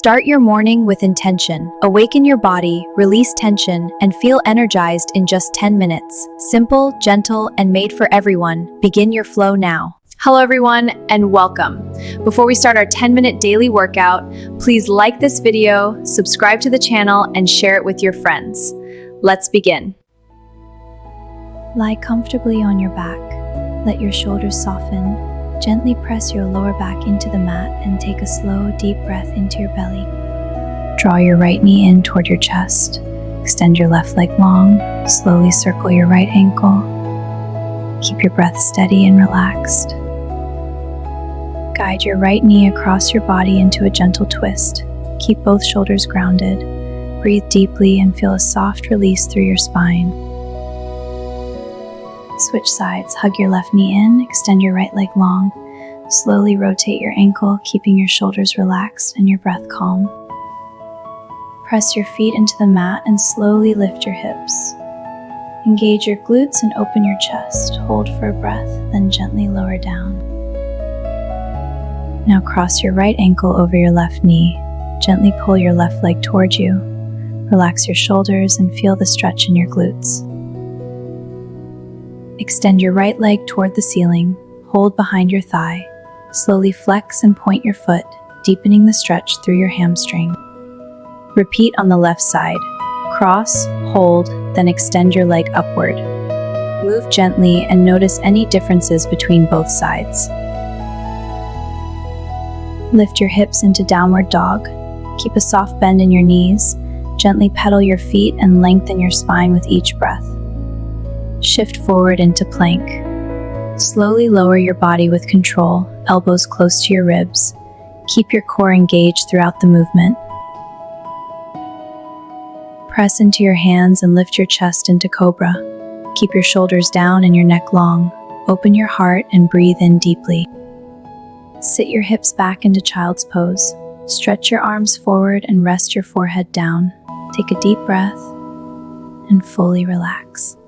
Start your morning with intention. Awaken your body, release tension, and feel energized in just 10 minutes. Simple, gentle, and made for everyone. Begin your flow now. Hello everyone, and welcome. Before we start our 10-minute daily workout, please like this video, subscribe to the channel, and share it with your friends. Let's begin. Lie comfortably on your back. Let your shoulders soften. Gently press your lower back into the mat and take a slow, deep breath into your belly. Draw your right knee in toward your chest. Extend your left leg long. Slowly circle your right ankle. Keep your breath steady and relaxed. Guide your right knee across your body into a gentle twist. Keep both shoulders grounded. Breathe deeply and feel a soft release through your spine. Switch sides. Hug your left knee in, extend your right leg long. Slowly rotate your ankle, keeping your shoulders relaxed and your breath calm. Press your feet into the mat and slowly lift your hips. Engage your glutes and open your chest. Hold for a breath, then gently lower down. Now cross your right ankle over your left knee. Gently pull your left leg towards you. Relax your shoulders and feel the stretch in your glutes. Extend your right leg toward the ceiling, hold behind your thigh. Slowly flex and point your foot, deepening the stretch through your hamstring. Repeat on the left side. Cross, hold, then extend your leg upward. Move gently and notice any differences between both sides. Lift your hips into downward dog. Keep a soft bend in your knees. Gently pedal your feet and lengthen your spine with each breath. Shift forward into plank. Slowly lower your body with control, elbows close to your ribs. Keep your core engaged throughout the movement. Press into your hands and lift your chest into cobra. Keep your shoulders down and your neck long. Open your heart and breathe in deeply. Sit your hips back into child's pose. Stretch your arms forward and rest your forehead down. Take a deep breath and fully relax.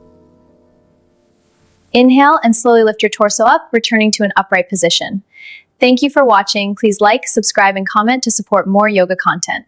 Inhale and slowly lift your torso up, returning to an upright position. Thank you for watching. Please like, subscribe, and comment to support more yoga content.